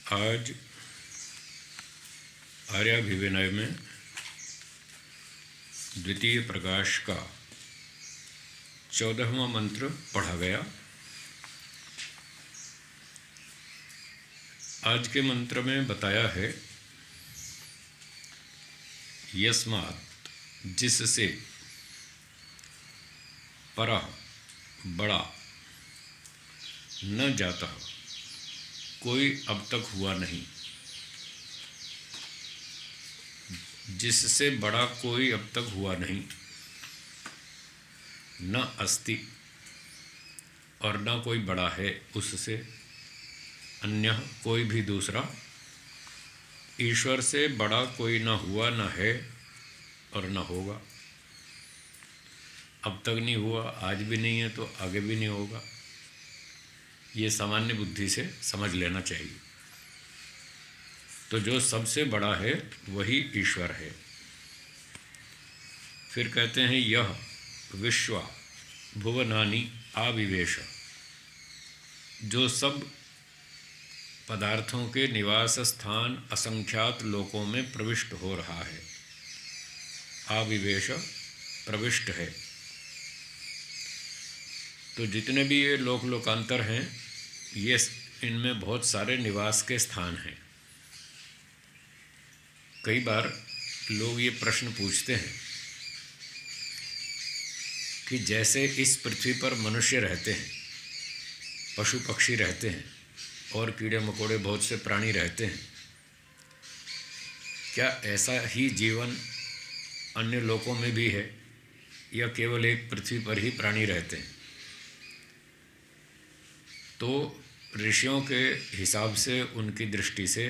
आज आर्याभिविनय में द्वितीय प्रकाश का 14वां मंत्र पढ़ा गया। आज के मंत्र में बताया है यस्मात् जिससे परः बड़ा न जाता कोई अब तक हुआ नहीं, जिससे बड़ा कोई अब तक हुआ नहीं, न अस्ति और न कोई बड़ा है उससे, अन्य कोई भी दूसरा, ईश्वर से बड़ा कोई न हुआ न है और न होगा। अब तक नहीं हुआ, आज भी नहीं है तो आगे भी नहीं होगा। ये सामान्य बुद्धि से समझ लेना चाहिए। तो जो सबसे बड़ा है वही ईश्वर है। फिर कहते हैं यह विश्वा भुवनानि आविवेश, जो सब पदार्थों के निवास स्थान असंख्यात लोकों में प्रविष्ट हो रहा है। आविवेश प्रविष्ट है। तो जितने भी ये लोक लोकांतर हैं, ये इनमें बहुत सारे निवास के स्थान हैं। कई बार लोग ये प्रश्न पूछते हैं कि जैसे इस पृथ्वी पर मनुष्य रहते हैं, पशु पक्षी रहते हैं और कीड़े मकोड़े बहुत से प्राणी रहते हैं, क्या ऐसा ही जीवन अन्य लोकों में भी है या केवल एक पृथ्वी पर ही प्राणी रहते हैं? तो ऋषियों के हिसाब से, उनकी दृष्टि से,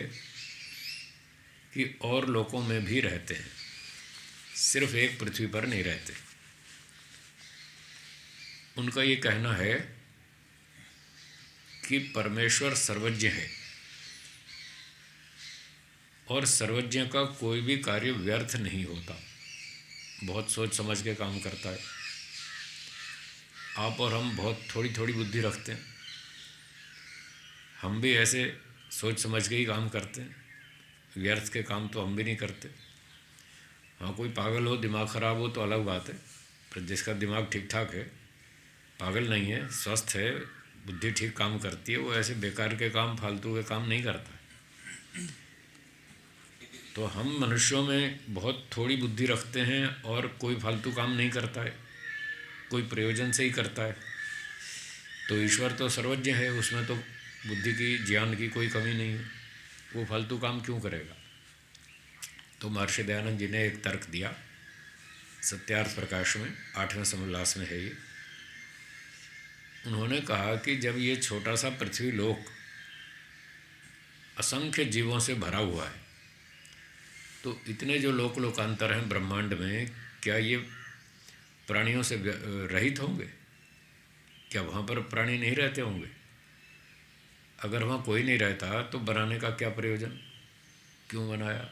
कि और लोकों में भी रहते हैं, सिर्फ एक पृथ्वी पर नहीं रहते। उनका ये कहना है कि परमेश्वर सर्वज्ञ है और सर्वज्ञ का कोई भी कार्य व्यर्थ नहीं होता, बहुत सोच समझ के काम करता है। आप और हम बहुत थोड़ी थोड़ी बुद्धि रखते हैं, हम भी ऐसे सोच समझ के ही काम करते हैं, व्यर्थ के काम तो हम भी नहीं करते। हाँ, कोई पागल हो, दिमाग ख़राब हो तो अलग बात है, पर जिसका दिमाग ठीक ठाक है, पागल नहीं है, स्वस्थ है, बुद्धि ठीक काम करती है, वो ऐसे बेकार के काम, फालतू के काम नहीं करता। तो हम मनुष्यों में बहुत थोड़ी बुद्धि रखते हैं और कोई फालतू काम नहीं करता है, कोई प्रयोजन से ही करता है। तो ईश्वर तो सर्वज्ञ है, उसमें तो बुद्धि की, ज्ञान की कोई कमी नहीं है, वो फालतू काम क्यों करेगा? तो महर्षि दयानंद जी ने एक तर्क दिया, सत्यार्थ प्रकाश में 8वें समोल्लास में है ये। उन्होंने कहा कि जब ये छोटा सा पृथ्वी लोक असंख्य जीवों से भरा हुआ है, तो इतने जो लोक लोकांतर हैं ब्रह्मांड में, क्या ये प्राणियों से रहित होंगे? क्या वहाँ पर प्राणी नहीं रहते होंगे? अगर वहाँ कोई नहीं रहता तो बनाने का क्या प्रयोजन, क्यों बनाया?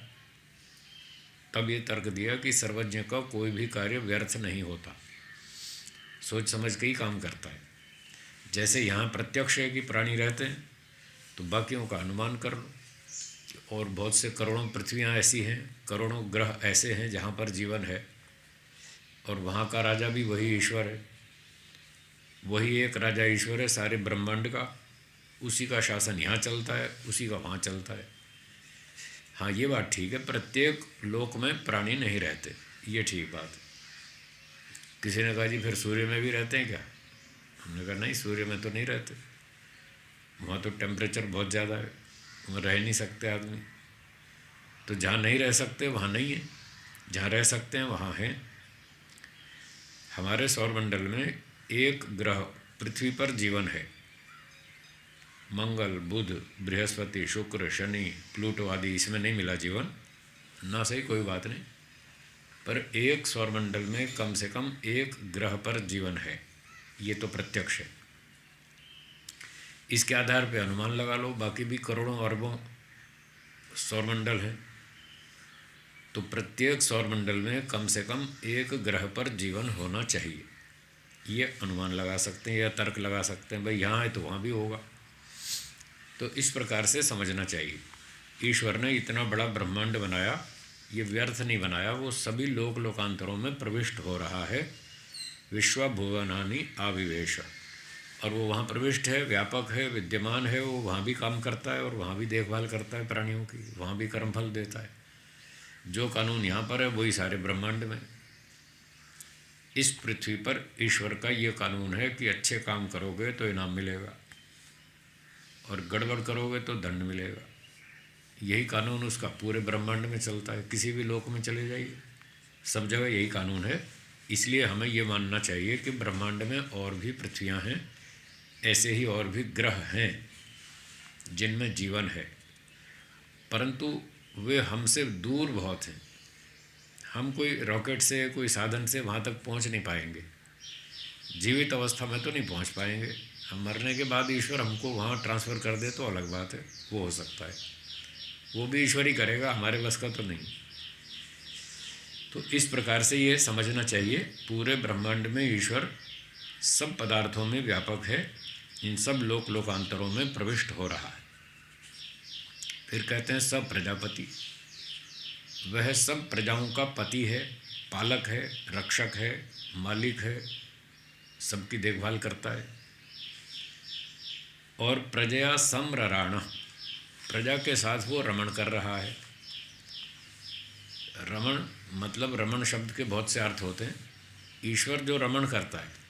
तब ये तर्क दिया कि सर्वज्ञ का कोई भी कार्य व्यर्थ नहीं होता, सोच समझ के ही काम करता है। जैसे यहाँ प्रत्यक्ष है कि प्राणी रहते हैं, तो बाकियों का अनुमान कर लो। और बहुत से करोड़ों पृथ्वियाँ ऐसी हैं, करोड़ों ग्रह ऐसे हैं जहाँ पर जीवन है, और वहाँ का राजा भी वही ईश्वर है। वही एक राजा ईश्वर है सारे ब्रह्मांड का, उसी का शासन यहाँ चलता है, उसी का वहाँ चलता है। हाँ, ये बात ठीक है, प्रत्येक लोक में प्राणी नहीं रहते, ये ठीक बात है। किसी ने कहा जी फिर सूर्य में भी रहते हैं क्या? हमने कहा नहीं, सूर्य में तो नहीं रहते, वहाँ तो टेम्परेचर बहुत ज़्यादा है, वहाँ रह नहीं सकते आदमी। तो जहाँ नहीं रह सकते वहाँ नहीं है, जहाँ रह सकते हैं वहाँ हैं। हमारे सौरमंडल में एक ग्रह पृथ्वी पर जीवन है। मंगल, बुध, बृहस्पति, शुक्र, शनि, प्लूटो आदि, इसमें नहीं मिला जीवन ना, सही, कोई बात नहीं, पर एक सौरमंडल में कम से कम एक ग्रह पर जीवन है, ये तो प्रत्यक्ष है। इसके आधार पे अनुमान लगा लो, बाकी भी करोड़ों अरबों सौरमंडल हैं, तो प्रत्येक सौरमंडल में कम से कम एक ग्रह पर जीवन होना चाहिए, ये अनुमान लगा सकते हैं या तर्क लगा सकते हैं, भाई यहाँ है तो वहाँ भी होगा। तो इस प्रकार से समझना चाहिए। ईश्वर ने इतना बड़ा ब्रह्मांड बनाया, ये व्यर्थ नहीं बनाया, वो सभी लोक लोकांतरों में प्रविष्ट हो रहा है। विश्वभुवनानि आविवेश, और वो वहाँ प्रविष्ट है, व्यापक है, विद्यमान है, वो वहाँ भी काम करता है और वहाँ भी देखभाल करता है प्राणियों की, वहाँ भी कर्मफल देता है। जो कानून यहाँ पर है वही सारे ब्रह्मांड में। इस पृथ्वी पर ईश्वर का ये कानून है कि अच्छे काम करोगे तो इनाम मिलेगा और गड़बड़ करोगे तो दंड मिलेगा। यही कानून उसका पूरे ब्रह्मांड में चलता है। किसी भी लोक में चले जाइए, सब जगह यही कानून है। इसलिए हमें ये मानना चाहिए कि ब्रह्मांड में और भी पृथ्वियाँ हैं, ऐसे ही और भी ग्रह हैं जिनमें जीवन है, परंतु वे हमसे दूर बहुत हैं। हम कोई रॉकेट से, कोई साधन से वहाँ तक पहुँच नहीं पाएंगे। जीवित अवस्था में तो नहीं पहुँच पाएंगे। हम मरने के बाद ईश्वर हमको वहाँ ट्रांसफ़र कर दे तो अलग बात है, वो हो सकता है, वो भी ईश्वर ही करेगा, हमारे बस का तो नहीं। तो इस प्रकार से ये समझना चाहिए, पूरे ब्रह्मांड में ईश्वर सब पदार्थों में व्यापक है, इन सब लोक लोकांतरों में प्रविष्ट हो रहा है। फिर कहते हैं सब प्रजापति, वह सब प्रजाओं का पति है, पालक है, रक्षक है, मालिक है, सबकी देखभाल करता है। और प्रजया समरराण, प्रजा के साथ वो रमण कर रहा है। रमण मतलब, रमण शब्द के बहुत से अर्थ होते हैं। ईश्वर जो रमण करता है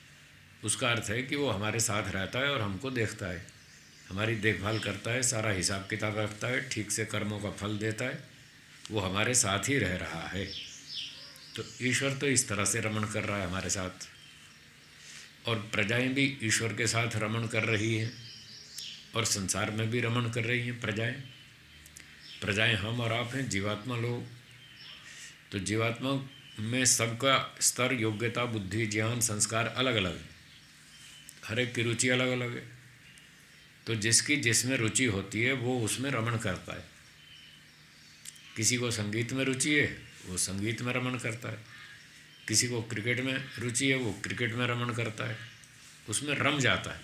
उसका अर्थ है कि वो हमारे साथ रहता है और हमको देखता है, हमारी देखभाल करता है, सारा हिसाब किताब रखता है, ठीक से कर्मों का फल देता है, वो हमारे साथ ही रह रहा है। तो ईश्वर तो इस तरह से रमण कर रहा है हमारे साथ, और प्रजाएं भी ईश्वर के साथ रमण कर रही हैं और संसार में भी रमण कर रही हैं प्रजाएं। प्रजाएं हम और आप हैं, जीवात्मा लोग। तो जीवात्मा में सबका स्तर, योग्यता, बुद्धि, ज्ञान, संस्कार अलग अलग है, हर एक की रुचि अलग अलग है। तो जिसकी जिसमें रुचि होती है वो उसमें रमण करता है। किसी को संगीत में रुचि है, वो संगीत में रमण करता है। किसी को क्रिकेट में रुचि है, वो क्रिकेट में रमण करता है, उसमें रम जाता है,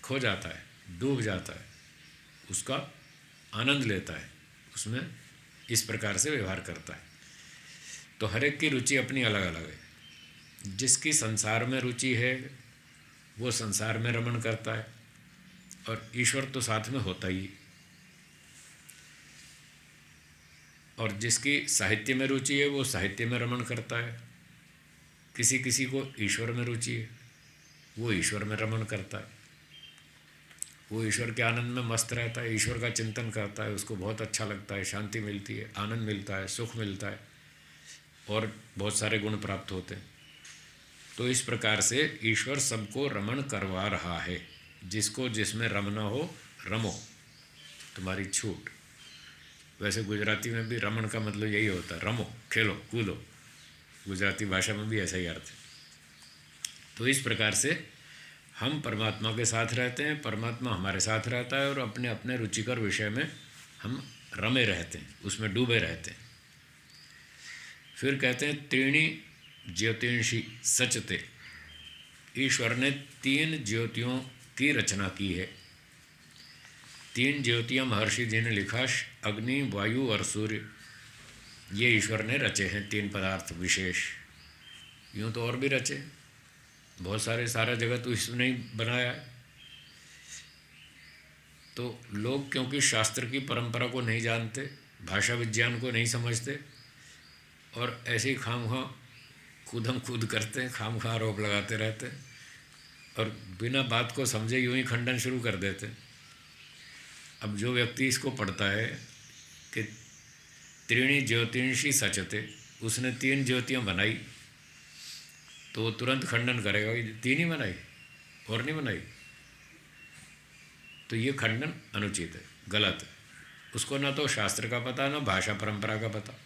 खो जाता है, डूब जाता है, उसका आनंद लेता है, उसमें इस प्रकार से व्यवहार करता है। तो हर एक की रुचि अपनी अलग अलग है। जिसकी संसार में रुचि है वो संसार में रमण करता है, और ईश्वर तो साथ में होता ही। और जिसकी साहित्य में रुचि है वो साहित्य में रमण करता है। किसी किसी को ईश्वर में रुचि है, वो ईश्वर में रमण करता है, वो ईश्वर के आनंद में मस्त रहता है, ईश्वर का चिंतन करता है, उसको बहुत अच्छा लगता है, शांति मिलती है, आनंद मिलता है, सुख मिलता है, और बहुत सारे गुण प्राप्त होते हैं। तो इस प्रकार से ईश्वर सबको रमण करवा रहा है। जिसको जिसमें रमना हो रमो, तुम्हारी छूट। वैसे गुजराती में भी रमण का मतलब यही होता है, रमो, खेलो, कूदो। गुजराती भाषा में भी ऐसा ही अर्थ है। तो इस प्रकार से हम परमात्मा के साथ रहते हैं, परमात्मा हमारे साथ रहता है, और अपने अपने रुचिकर विषय में हम रमे रहते हैं, उसमें डूबे रहते हैं। फिर कहते हैं त्रीणी ज्योतिषी सचते, ईश्वर ने 3 ज्योतियों की रचना की है। 3 ज्योतियाँ महर्षि जी ने लिखा, अग्नि, वायु और सूर्य, ये ईश्वर ने रचे हैं 3 पदार्थ विशेष। यूँ तो और भी रचे, बहुत सारे, सारा जगत तो ईश्वर ने ही बनाया है। तो लोग क्योंकि शास्त्र की परंपरा को नहीं जानते, भाषा विज्ञान को नहीं समझते, और ऐसे ही खामखा कूदम कूद करते हैं, खामखा आरोप लगाते रहते हैं, और बिना बात को समझे यूँ ही खंडन शुरू कर देते हैं। अब जो व्यक्ति इसको पढ़ता है कि त्रीणी ज्योतिषी सचते, उसने 3 ज्योतियाँ बनाई, तो वो तुरंत खंडन करेगा कि 3 ही बनाई और नहीं बनाई। तो ये खंडन अनुचित है, गलत है। उसको ना तो शास्त्र का पता, ना भाषा परंपरा का पता,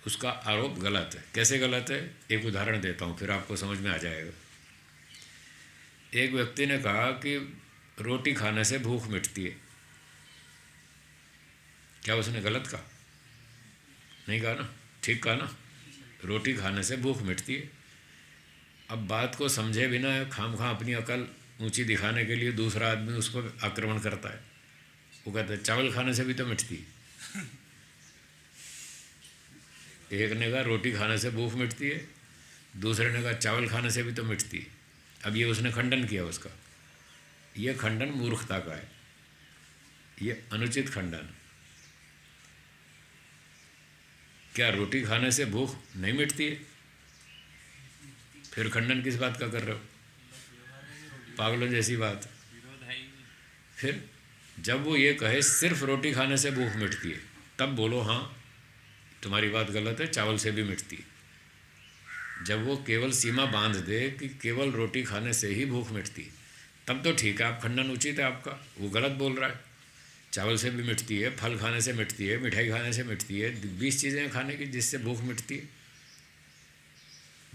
उसका आरोप गलत है। कैसे गलत है, एक उदाहरण देता हूँ, फिर आपको समझ में आ जाएगा। एक व्यक्ति ने कहा कि रोटी खाने से भूख मिटती है। क्या उसने गलत कहा? नहीं कहा ना, ठीक कहा ना, रोटी खाने से भूख मिटती है। अब बात को समझे बिना खामखा अपनी अकल ऊंची दिखाने के लिए दूसरा आदमी उसको आक्रमण करता है। वो कहता है चावल खाने से भी तो मिटती है। एक ने कहा रोटी खाने से भूख मिटती है, दूसरे ने कहा चावल खाने से भी तो मिटती है। अब ये उसने खंडन किया उसका। ये खंडन मूर्खता का है, ये अनुचित खंडन। क्या रोटी खाने से भूख नहीं मिटती है? फिर खंडन किस बात का कर रहे हो? पागलों जैसी बात। फिर जब वो ये कहे सिर्फ रोटी खाने से भूख मिटती है, तब बोलो हाँ तुम्हारी बात गलत है, चावल से भी मिटती है। जब वो केवल सीमा बांध दे कि केवल रोटी खाने से ही भूख मिटती है, तब तो ठीक है, आप खंडन उचित है आपका। वो गलत बोल रहा है। चावल से भी मिटती है, फल खाने से मिटती है, मिठाई खाने से मिटती है, 20 चीज़ें खाने की जिससे भूख मिटती है।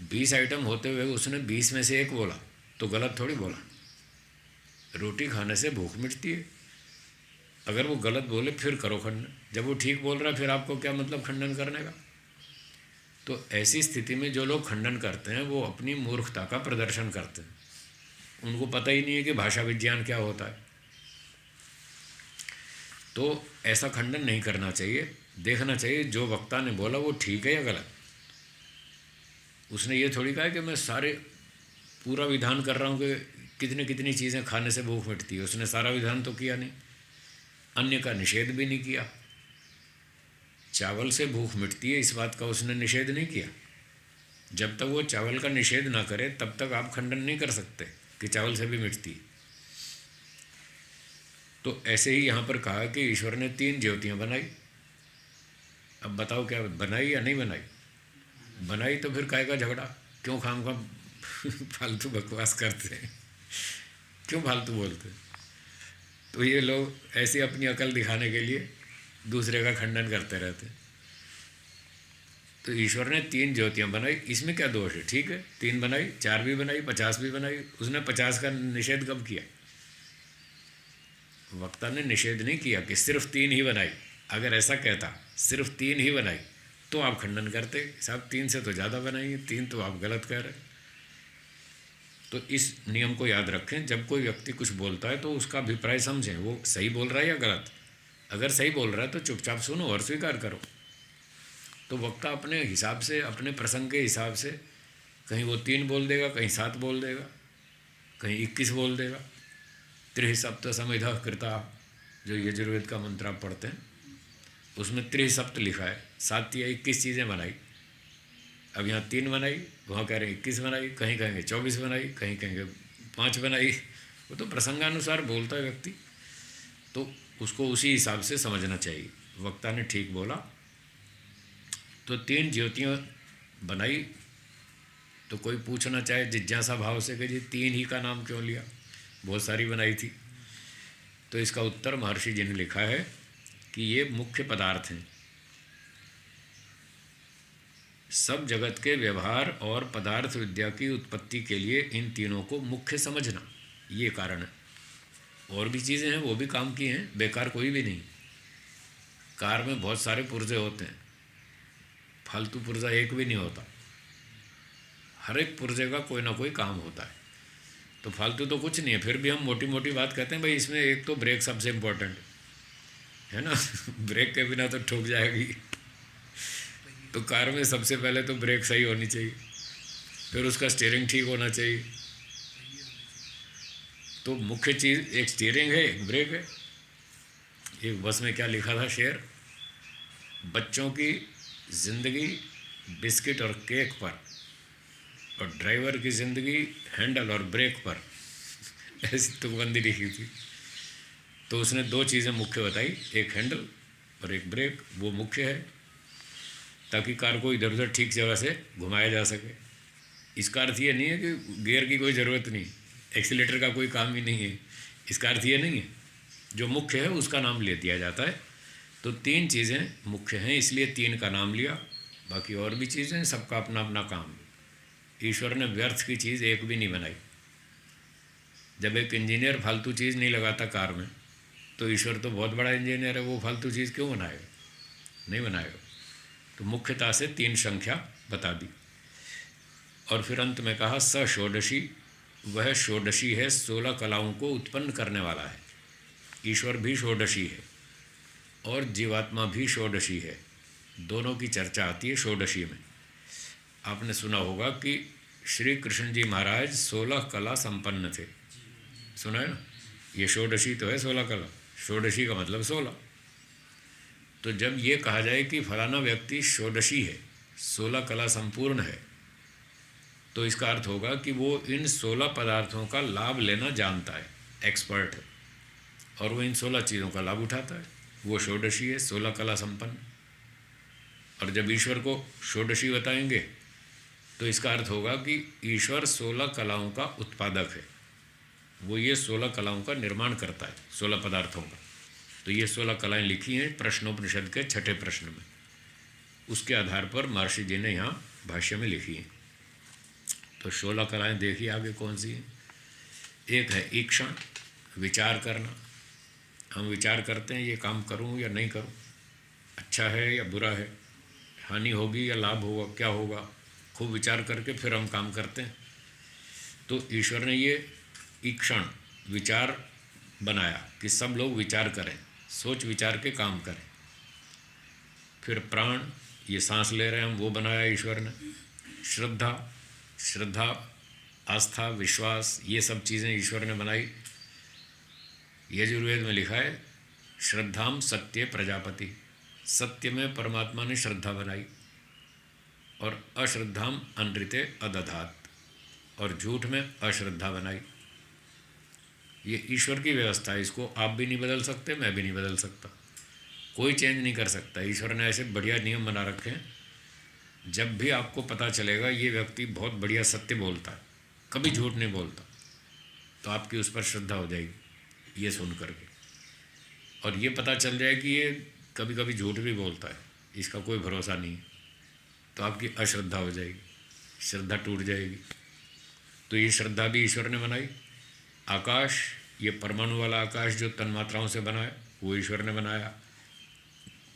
20 आइटम होते हुए उसने 20 में से एक बोला तो गलत थोड़ी बोला। रोटी खाने से भूख मिटती है। अगर वो गलत बोले फिर करो खंडन, जब वो ठीक बोल रहा है फिर आपको क्या मतलब खंडन करने का? तो ऐसी स्थिति में जो लोग खंडन करते हैं वो अपनी मूर्खता का प्रदर्शन करते हैं। उनको पता ही नहीं है कि भाषा विज्ञान क्या होता है। तो ऐसा खंडन नहीं करना चाहिए। देखना चाहिए जो वक्ता ने बोला वो ठीक है या गलत। उसने ये थोड़ी कहा है कि मैं सारे पूरा विधान कर रहा हूँ कि कितनी कितनी चीज़ें खाने से भूख मिटती है। उसने सारा विधान तो किया नहीं, अन्य का निषेध भी नहीं किया। चावल से भूख मिटती है इस बात का उसने निषेध नहीं किया। जब तक वो चावल का निषेध ना करे तब तक आप खंडन नहीं कर सकते कि चावल से भी मिटती है। तो ऐसे ही यहाँ पर कहा कि ईश्वर ने 3 ज्योतियाँ बनाई। अब बताओ क्या बनाई या नहीं बनाई? बनाई तो फिर काहे का झगड़ा? क्यों खामखा फालतू बकवास करते हैं? क्यों फालतू बोलते हैं? तो ये लोग ऐसी अपनी अकल दिखाने के लिए दूसरे का खंडन करते रहते हैं। तो ईश्वर ने 3 ज्योतियाँ बनाई, इसमें क्या दोष है? ठीक है, 3 बनाई, 4 भी बनाई, 50 भी बनाई। उसने 50 का निषेध कब किया? वक्ता ने निषेध नहीं किया कि सिर्फ 3 ही बनाई। अगर ऐसा कहता सिर्फ 3 ही बनाई तो आप खंडन करते, साहब 3 से तो ज़्यादा बनाई है, 3 तो आप गलत कह रहे। तो इस नियम को याद रखें, जब कोई व्यक्ति कुछ बोलता है तो उसका अभिप्राय समझें, वो सही बोल रहा है या गलत। अगर सही बोल रहा है तो चुपचाप सुनो और स्वीकार करो। तो वक्ता अपने हिसाब से, अपने प्रसंग के हिसाब से कहीं वो 3 बोल देगा, कहीं 7 बोल देगा, कहीं 21 बोल देगा। 3 समिधा कृता, जो यजुर्वेद का मंत्र आप पढ़ते हैं उसमें 3 लिखा है, 7 या 21 चीज़ें बनाई। अब यहाँ 3 बनाई, वहाँ कह रहे हैं 21 बनाई, कहीं कहेंगे 24 बनाई, कहीं कहेंगे 5 बनाई। वो तो प्रसंगानुसार बोलता है व्यक्ति, तो उसको उसी हिसाब से समझना चाहिए। वक्ता ने ठीक बोला तो 3 ज्योतियाँ बनाई। तो कोई पूछना चाहे जिज्ञासा भाव से कि जी 3 ही का नाम क्यों लिया, बहुत सारी बनाई थी। तो इसका उत्तर महर्षि जी ने लिखा है कि ये मुख्य पदार्थ हैं। सब जगत के व्यवहार और पदार्थ विद्या की उत्पत्ति के लिए इन तीनों को मुख्य समझना, ये कारण है। और भी चीज़ें हैं वो भी काम की हैं, बेकार कोई भी नहीं। कार में बहुत सारे पुर्जे होते हैं, फालतू पुर्जा एक भी नहीं होता। हर एक पुर्जे का कोई ना कोई काम होता है, तो फालतू तो कुछ नहीं है। फिर भी हम मोटी मोटी बात कहते हैं भाई इसमें एक तो ब्रेक सबसे इम्पोर्टेंट है ना। ब्रेक के बिना तो ठोक जाएगी। तो कार में सबसे पहले तो ब्रेक सही होनी चाहिए, फिर उसका स्टीयरिंग ठीक होना चाहिए। तो मुख्य चीज़ एक स्टीयरिंग है, एक ब्रेक है। एक बस में क्या लिखा था शेर, बच्चों की ज़िंदगी बिस्किट और केक पर, और ड्राइवर की ज़िंदगी हैंडल और ब्रेक पर। ऐसी तुकबंदी लिखी थी। तो उसने 2 चीज़ें मुख्य बताई, एक हैंडल और एक ब्रेक। वो मुख्य है ताकि कार को इधर उधर ठीक जगह से घुमाया जा सके। इसका अर्थ ये नहीं है कि गियर की कोई ज़रूरत नहीं, एक्सीलेटर का कोई काम ही नहीं है। इसका अर्थ ये नहीं है, जो मुख्य है उसका नाम ले दिया जाता है। तो 3 चीज़ें मुख्य हैं इसलिए 3 का नाम लिया। बाकी और भी चीज़ें, सबका अपना अपना काम है। ईश्वर ने व्यर्थ की चीज़ एक भी नहीं बनाई। जब एक इंजीनियर फालतू चीज़ नहीं लगाता कार में, तो ईश्वर तो बहुत बड़ा इंजीनियर है, वो फालतू चीज़ क्यों बनाएगा? नहीं बनाएगा। तो मुख्यता से 3 संख्या बता दी। और फिर अंत में कहा स षोडशी वह षोडशी है, 16 कलाओं को उत्पन्न करने वाला है। ईश्वर भी षोडशी है और जीवात्मा भी षोडशी है, दोनों की चर्चा आती है षोडशी में। आपने सुना होगा कि श्री कृष्ण जी महाराज 16 कला संपन्न थे, सुना है ना? ये षोडशी तो है 16 कला, षोडशी का मतलब 16। तो जब ये कहा जाए कि फलाना व्यक्ति षोडशी है, 16 कला संपूर्ण है, तो इसका अर्थ होगा कि वो इन 16 पदार्थों का लाभ लेना जानता है, एक्सपर्ट है, और वो इन 16 चीज़ों का लाभ उठाता है। वो षोडशी है, 16 कला संपन्न। और जब ईश्वर को षोडशी बताएंगे तो इसका अर्थ होगा कि ईश्वर 16 कलाओं का उत्पादक है, वो ये 16 कलाओं का निर्माण करता है, 16 पदार्थों का। तो ये 16 कलाएँ लिखी हैं प्रश्नोपनिषद के 6ठे प्रश्न में, उसके आधार पर महर्षि जी ने यहाँ भाष्य में लिखी हैं। तो 16 कलाएँ देखिए आगे कौन सी हैं। एक है ईक्षण, विचार करना। हम विचार करते हैं ये काम करूं या नहीं करूं, अच्छा है या बुरा है, हानि होगी या लाभ होगा, क्या होगा, खूब विचार करके फिर हम काम करते हैं। तो ईश्वर ने ये ईक्षण, विचार बनाया कि सब लोग विचार करें, सोच विचार के काम करें। फिर प्राण, ये सांस ले रहे हैं हम, वो बनाया ईश्वर ने। श्रद्धा, आस्था, विश्वास, ये सब चीज़ें ईश्वर ने बनाई। यजुर्वेद में लिखा है श्रद्धाम सत्य प्रजापति, सत्य में परमात्मा ने श्रद्धा बनाई, और अश्रद्धाम अनृते अदधात, और झूठ में अश्रद्धा बनाई। ये ईश्वर की व्यवस्था है, इसको आप भी नहीं बदल सकते, मैं भी नहीं बदल सकता, कोई चेंज नहीं कर सकता। ईश्वर ने ऐसे बढ़िया नियम बना रखे हैं, जब भी आपको पता चलेगा ये व्यक्ति बहुत बढ़िया सत्य बोलता है, कभी झूठ नहीं बोलता, तो आपकी उस पर श्रद्धा हो जाएगी ये सुन करके। और ये पता चल जाए कि ये कभी कभी झूठ भी बोलता है, इसका कोई भरोसा नहीं, तो आपकी अश्रद्धा हो जाएगी, श्रद्धा टूट जाएगी। तो ये श्रद्धा भी ईश्वर ने बनाई। आकाश, ये परमाणु वाला आकाश जो तन्मात्राओं से बना है, वो ईश्वर ने बनाया।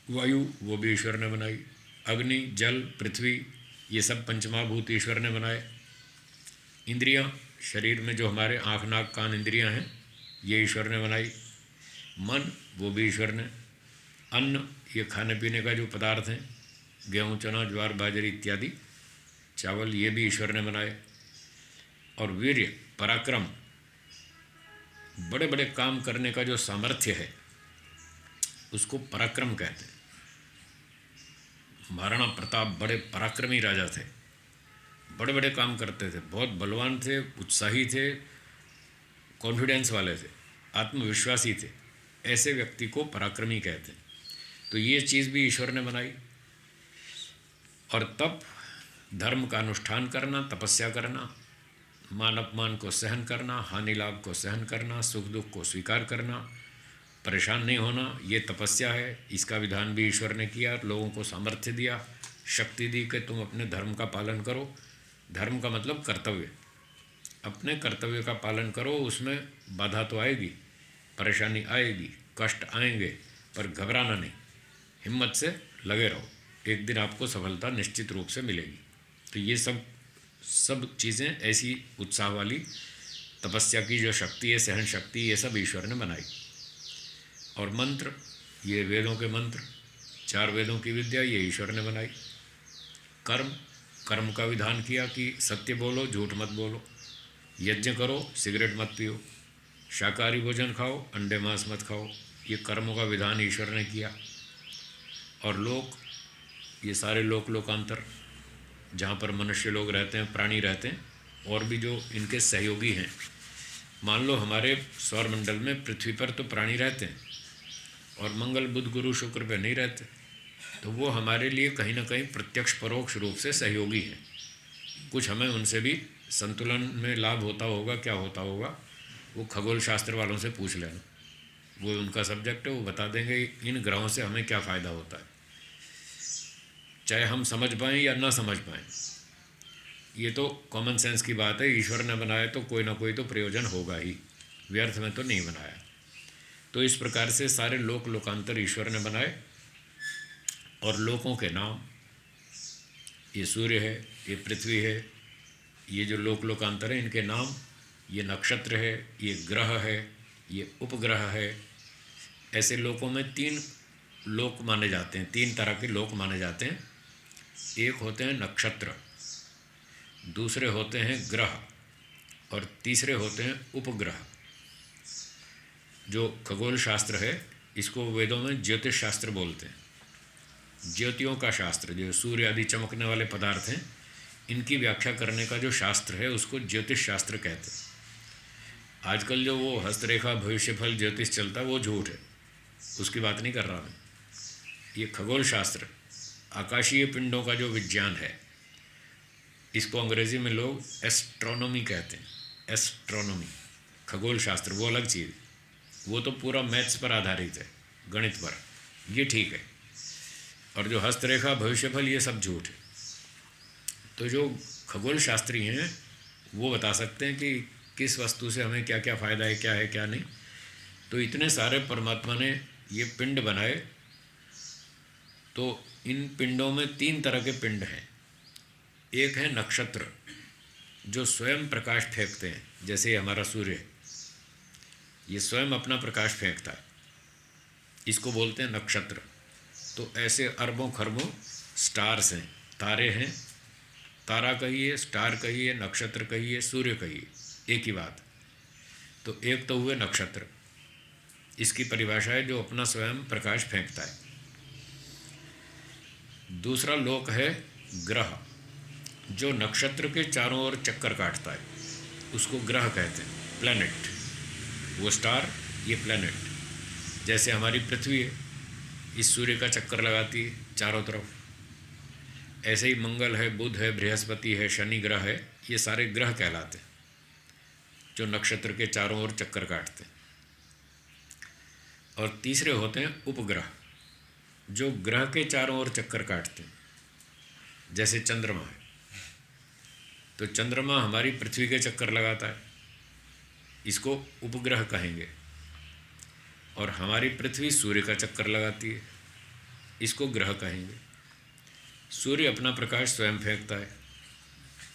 वायु, वो भी ईश्वर ने बनाई। अग्नि, जल, पृथ्वी, ये सब पंचमहाभूत ईश्वर ने बनाए। इंद्रियां, शरीर में जो हमारे आँख नाक कान इंद्रियां हैं, ये ईश्वर ने बनाई। मन, वो भी ईश्वर ने। अन्न, ये खाने पीने का जो पदार्थ हैं, गेहूँ, चना, ज्वार, बाजरी इत्यादि, चावल, ये भी ईश्वर ने बनाए। और वीर्य, पराक्रम, बड़े बड़े काम करने का जो सामर्थ्य है, उसको पराक्रम कहते हैं। महाराणा प्रताप बड़े पराक्रमी राजा थे, बड़े बड़े काम करते थे, बहुत बलवान थे, उत्साही थे, कॉन्फिडेंस वाले थे, आत्मविश्वासी थे। ऐसे व्यक्ति को पराक्रमी कहते हैं। तो ये चीज़ भी ईश्वर ने बनाई। और तप, धर्म का अनुष्ठान करना, तपस्या करना, मान अपमान को सहन करना, हानि लाभ को सहन करना, सुख दुख को स्वीकार करना, परेशान नहीं होना, ये तपस्या है। इसका विधान भी ईश्वर ने किया, लोगों को सामर्थ्य दिया, शक्ति दी कि तुम अपने धर्म का पालन करो। धर्म का मतलब कर्तव्य, अपने कर्तव्य का पालन करो। उसमें बाधा तो आएगी, परेशानी आएगी, कष्ट आएंगे, पर घबराना नहीं, हिम्मत से लगे रहो, एक दिन आपको सफलता निश्चित रूप से मिलेगी। तो ये सब चीज़ें ऐसी उत्साह वाली, तपस्या की जो शक्ति है, सहन शक्ति, ये सब ईश्वर ने बनाई। और मंत्र, ये वेदों के मंत्र, 4 वेदों की विद्या, ये ईश्वर ने बनाई। कर्म का विधान किया कि सत्य बोलो, झूठ मत बोलो, यज्ञ करो, सिगरेट मत पियो, शाकाहारी भोजन खाओ, अंडे मांस मत खाओ, ये कर्मों का विधान ईश्वर ने किया। और लोक, ये सारे लोकांतर, जहाँ पर मनुष्य लोग रहते हैं, प्राणी रहते हैं, और भी जो इनके सहयोगी हैं। मान लो हमारे सौरमंडल में पृथ्वी पर तो प्राणी रहते हैं, और मंगल, बुध, गुरु, शुक्र पे नहीं रहते, तो वो हमारे लिए कहीं ना कहीं प्रत्यक्ष परोक्ष रूप से सहयोगी हैं। कुछ हमें उनसे भी संतुलन में लाभ होता होगा, क्या होता होगा, वो खगोल शास्त्र वालों से पूछ लेना, वो उनका सब्जेक्ट है, वो बता देंगे इन ग्रहों से हमें क्या फ़ायदा होता है, चाहे हम समझ पाएँ या ना समझ पाएँ। ये तो कॉमन सेंस की बात है, ईश्वर ने बनाया तो कोई ना कोई तो प्रयोजन होगा ही, व्यर्थ में तो नहीं बनाया। तो इस प्रकार से सारे लोकांतर ईश्वर ने बनाए। और लोकों के नाम, ये सूर्य है, ये पृथ्वी है, ये जो लोकांतर है, इनके नाम ये नक्षत्र है, ये ग्रह है, ये उपग्रह है। ऐसे लोकों में 3 लोक माने जाते हैं, 3 तरह के लोक माने जाते हैं। एक होते हैं नक्षत्र, दूसरे होते हैं ग्रह और तीसरे होते हैं उपग्रह। जो खगोल शास्त्र है इसको वेदों में ज्योतिष शास्त्र बोलते हैं। ज्योतियों का शास्त्र, जो सूर्य आदि चमकने वाले पदार्थ हैं, इनकी व्याख्या करने का जो शास्त्र है उसको ज्योतिष शास्त्र कहते हैं। आजकल जो वो हस्तरेखा भविष्यफल ज्योतिष चलता है वो झूठ है, उसकी बात नहीं कर रहा मैं। ये खगोल शास्त्र, आकाशीय पिंडों का जो विज्ञान है, इसको अंग्रेजी में लोग एस्ट्रोनॉमी कहते हैं। एस्ट्रोनॉमी, खगोल शास्त्र वो अलग चीज़, वो तो पूरा मैथ्स पर आधारित है, गणित पर, ये ठीक है। और जो हस्तरेखा भविष्यफल ये सब झूठ है। तो जो खगोल शास्त्री हैं वो बता सकते हैं कि किस वस्तु से हमें क्या क्या फ़ायदा है क्या नहीं। तो इतने सारे परमात्मा ने ये पिंड बनाए, तो इन पिंडों में 3 तरह के पिंड हैं। एक है नक्षत्र, जो स्वयं प्रकाश फेंकते हैं, जैसे हमारा सूर्य है, ये स्वयं अपना प्रकाश फेंकता है, इसको बोलते हैं नक्षत्र। तो ऐसे अरबों खरबों स्टार्स हैं, तारे हैं। तारा कहिए, स्टार कहिए, नक्षत्र कहिए, सूर्य कहिए, एक ही बात। तो एक तो हुए नक्षत्र, इसकी परिभाषा है जो अपना स्वयं प्रकाश फेंकता है। दूसरा लोक है ग्रह, जो नक्षत्र के चारों ओर चक्कर काटता है, उसको ग्रह कहते हैं, प्लैनेट। वो स्टार, ये प्लैनेट। जैसे हमारी पृथ्वी है, इस सूर्य का चक्कर लगाती है चारों तरफ, ऐसे ही मंगल है, बुध है, बृहस्पति है, शनि ग्रह है, ये सारे ग्रह कहलाते हैं जो नक्षत्र के चारों ओर चक्कर काटते हैं। और तीसरे होते हैं उपग्रह, जो ग्रह के चारों ओर चक्कर काटते हैं, जैसे चंद्रमा है। तो चंद्रमा हमारी पृथ्वी के चक्कर लगाता है, इसको उपग्रह कहेंगे। और हमारी पृथ्वी सूर्य का चक्कर लगाती है, इसको ग्रह कहेंगे। सूर्य अपना प्रकाश स्वयं फेंकता है,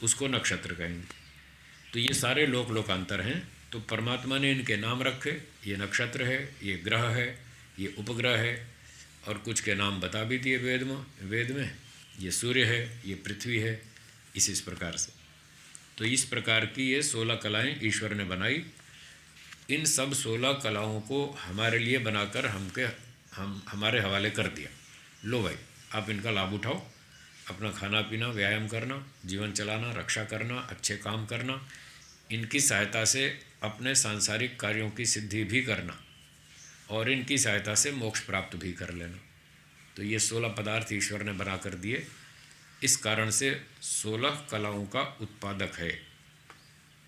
उसको नक्षत्र कहेंगे। तो ये सारे लोकांतर हैं। तो परमात्मा ने इनके नाम रखे, ये नक्षत्र है, ये ग्रह है, ये उपग्रह है, और कुछ के नाम बता भी दिए वेद में, ये सूर्य है, ये पृथ्वी है, इस प्रकार से। तो इस प्रकार की ये 16 कलाएं ईश्वर ने बनाई। इन सब 16 कलाओं को हमारे लिए बनाकर हमारे हवाले कर दिया। लो भाई, आप इनका लाभ उठाओ, अपना खाना पीना, व्यायाम करना, जीवन चलाना, रक्षा करना, अच्छे काम करना, इनकी सहायता से अपने सांसारिक कार्यों की सिद्धि भी करना, और इनकी सहायता से मोक्ष प्राप्त भी कर लेना। तो ये 16 पदार्थ ईश्वर ने बना कर दिए। इस कारण से 16 कलाओं का उत्पादक है,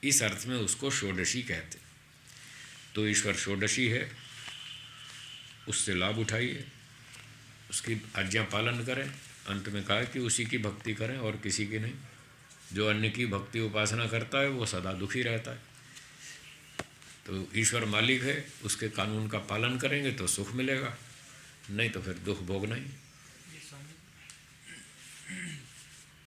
इस अर्थ में उसको षोडशी कहते। तो ईश्वर षोडशी है, उससे लाभ उठाइए, उसकी आज्ञा पालन करें। अंत में कहा कि उसी की भक्ति करें और किसी की नहीं। जो अन्य की भक्ति उपासना करता है वो सदा दुखी रहता है। तो ईश्वर मालिक है, उसके कानून का पालन करेंगे तो सुख मिलेगा, नहीं तो फिर दुख भोगना ही।